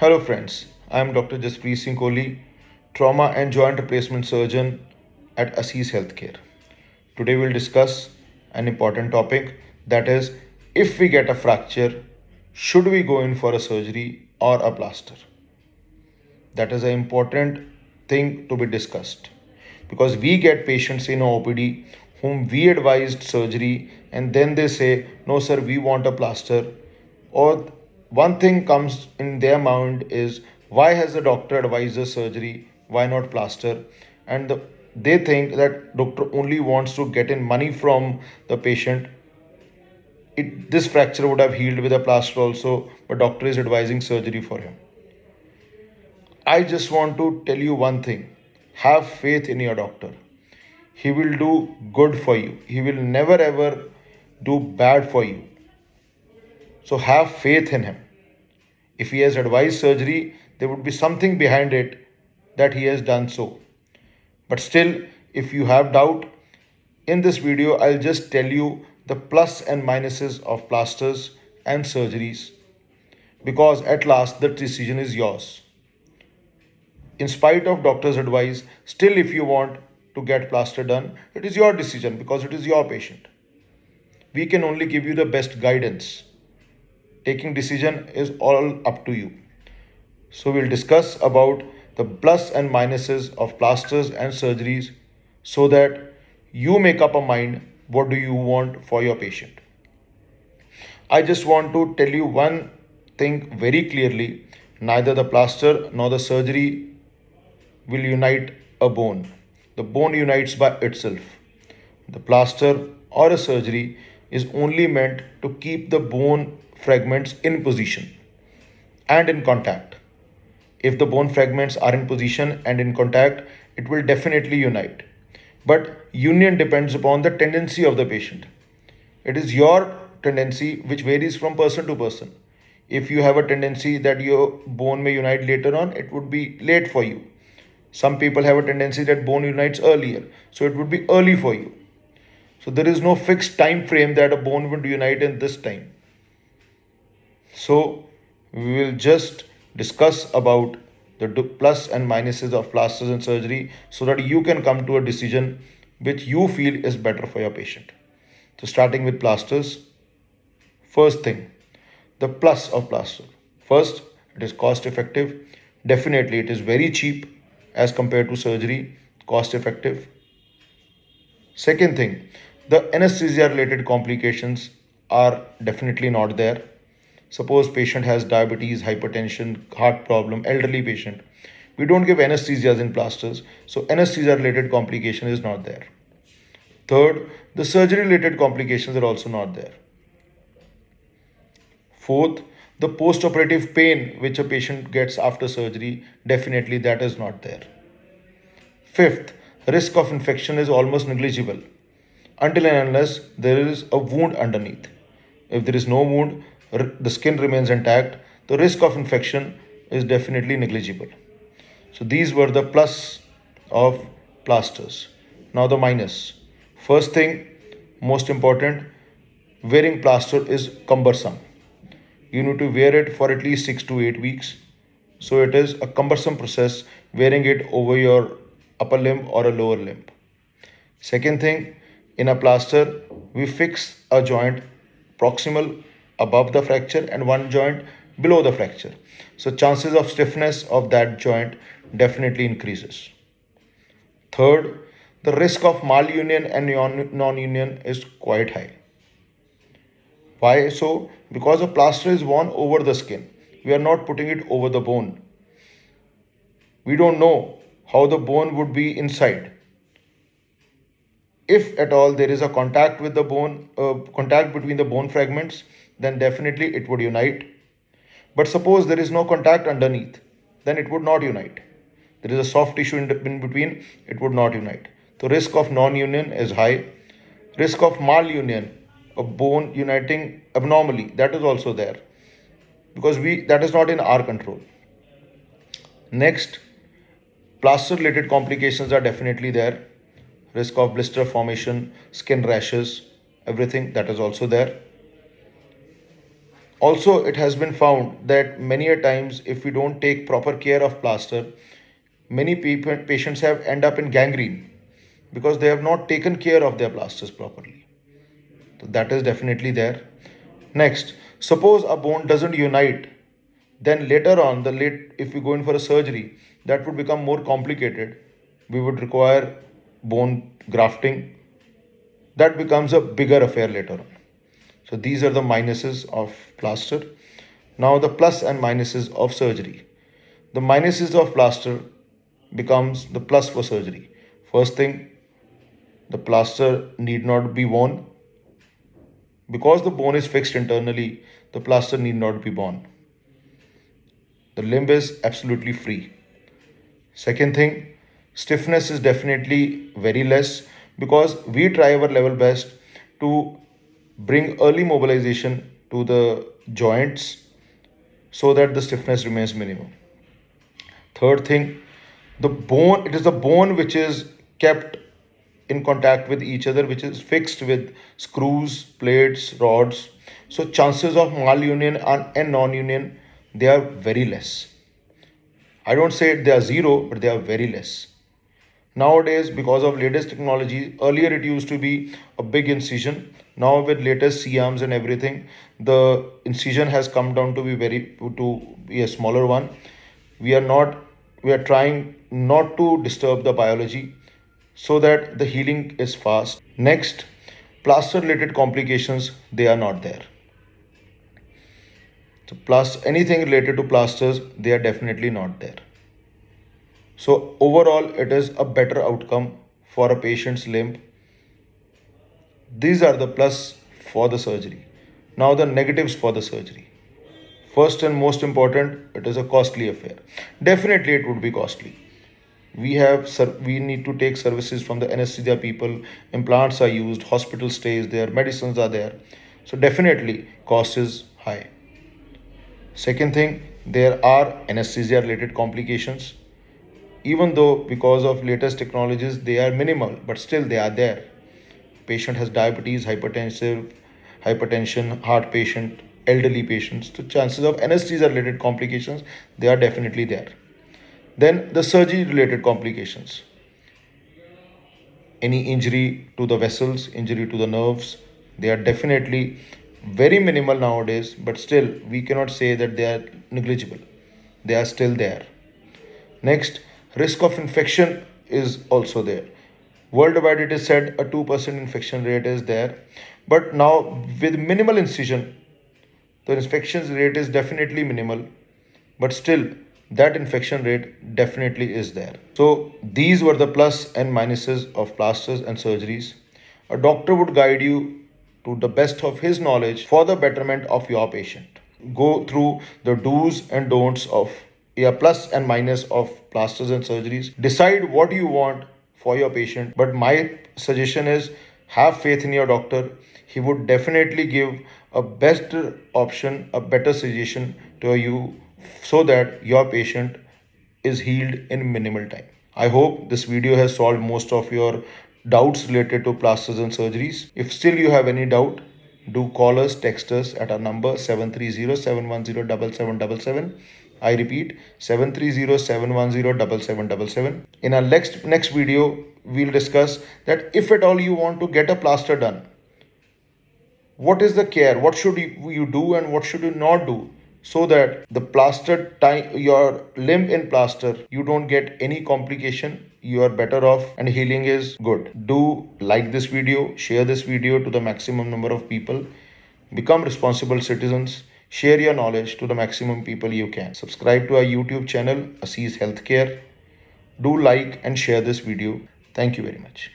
Hello friends, I am Dr. Jaspreet Singh Kohli, trauma and joint replacement surgeon at Assis Healthcare. Today we'll discuss an important topic, that is, if we get a fracture, should we go in for a surgery or a plaster? That is an important thing to be discussed because we get patients in OPD whom we advised surgery and then they say, no, sir, we want a plaster. Or one thing comes in their mind is, why has the doctor advised the surgery? Why not plaster? They think that doctor only wants to get in money from the patient. This fracture would have healed with a plaster also, but doctor is advising surgery for him. I just want to tell you one thing, have faith in your doctor. He will do good for you, he will never ever do bad for you. So have faith in him. If he has advised surgery, there would be something behind it that he has done so. But still, if you have doubt, in this video, I'll just tell you the plus and minuses of plasters and surgeries because at last the decision is yours. In spite of doctor's advice, still if you want to get plaster done, it is your decision because it is your patient. We can only give you the best guidance. Taking decision is all up to you. So we'll discuss about the plus and minuses of plasters and surgeries so that you make up a mind what do you want for your patient. I just want to tell you one thing very clearly, neither the plaster nor the surgery will unite a bone. The bone unites by itself. The plaster or a surgery is only meant to keep the bone fragments in position and in contact. If the bone fragments are in position and in contact, it will definitely unite. But union depends upon the tendency of the patient. It is your tendency which varies from person to person. If you have a tendency that your bone may unite later on, it would be late for you. Some people have a tendency that bone unites earlier, so it would be early for you. So there is no fixed time frame that a bone would unite in this time. So we will just discuss about the plus and minuses of plasters and surgery so that you can come to a decision which you feel is better for your patient. So starting with plasters, first thing, the plus of plaster. First, it is cost effective. Definitely, it is very cheap as compared to surgery, cost effective. Second thing, the anesthesia related complications are definitely not there. Suppose patient has diabetes, hypertension, heart problem, elderly patient. We don't give anesthesias in plasters, so anesthesia related complication is not there. Third, the surgery related complications are also not there. Fourth, the post-operative pain which a patient gets after surgery, definitely that is not there. Fifth, risk of infection is almost negligible until and unless there is a wound underneath. If there is no wound, the skin remains intact, the risk of infection is definitely negligible. So these were the plus of plasters. Now the minus. First thing, most important, wearing plaster is cumbersome. You need to wear it for at least 6 to 8 weeks. So it is a cumbersome process wearing it over your upper limb or a lower limb. Second thing, in a plaster, we fix a joint proximal above the fracture and one joint below the fracture. So chances of stiffness of that joint definitely increases. Third, the risk of malunion and non-union is quite high. Why so? Because a plaster is worn over the skin. We are not putting it over the bone. We don't know how the bone would be inside. If at all there is a contact with the bone, contact between the bone fragments, then definitely it would unite. But suppose there is no contact underneath, then it would not unite. There is a soft tissue in between, it would not unite. The risk of non-union is high. Risk of malunion, a bone uniting abnormally, that is also there because that is not in our control. Next, plaster related complications are definitely there. Risk of blister formation, skin rashes, everything that is also there. Also, it has been found that many a times if we don't take proper care of plaster, many people patients have end up in gangrene because they have not taken care of their plasters properly. So that is definitely there. Next, suppose a bone doesn't unite, then later on, the late if we go in for a surgery, that would become more complicated. We would require bone grafting. That becomes a bigger affair later on. So these are the minuses of plaster. Now the plus and minuses of surgery. The minuses of plaster becomes the plus for surgery. First thing, the plaster need not be worn. Because the bone is fixed internally, the plaster need not be worn. The limb is absolutely free. Second thing, stiffness is definitely very less because we try our level best to bring early mobilization to the joints so that the stiffness remains minimum. Third thing, the bone, it is the bone which is kept in contact with each other, which is fixed with screws, plates, rods. So chances of malunion and non-union, they are very less. I don't say they are zero, but they are very less. Nowadays, because of latest technology, earlier it used to be a big incision. Now with latest C-arms and everything, the incision has come down to be a smaller one. We are not we are trying not to disturb the biology so that the healing is fast. Next, plaster related complications, they are not there. So plus anything related to plasters, they are definitely not there. So overall, it is a better outcome for a patient's limb. These are the plus for the surgery. Now the negatives for the surgery. First and most important, it is a costly affair. Definitely, it would be costly. We need to take services from the anesthesia people. Implants are used, hospital stays there, medicines are there. So definitely, cost is high. Second thing, there are anesthesia related complications. Even though because of latest technologies they are minimal, but still they are there. Patient has diabetes, hypertension, heart patient, elderly patients. The chances of anesthesia related complications, they are definitely there. Then the surgery related complications. Any injury to the vessels, injury to the nerves, they are definitely very minimal nowadays, but still we cannot say that they are negligible. They are still there. Next, risk of infection is also there. Worldwide, it is said a 2% infection rate is there. But now, with minimal incision, the infection rate is definitely minimal. But still, that infection rate definitely is there. So, these were the plus and minuses of plasters and surgeries. A doctor would guide you to the best of his knowledge for the betterment of your patient. Go through the do's and don'ts of plus and minus of plasters and surgeries. Decide what you want for your patient. But my suggestion is have faith in your doctor. He would definitely give a better option, a better suggestion to you so that your patient is healed in minimal time. I hope this video has solved most of your doubts related to plasters and surgeries. If still you have any doubt, do call us, text us at our number 730-710-7777. I repeat, 730-710-7777. In our next video, we'll discuss that if at all you want to get a plaster done, what is the care, what should you do and what should you not do so that the plaster time, your limb in plaster, you don't get any complication, you are better off and healing is good. Do like this video, share this video to the maximum number of people, become responsible citizens, share your knowledge to the maximum people you can. Subscribe to our YouTube channel, Asees Healthcare. Do like and share this video. Thank you very much.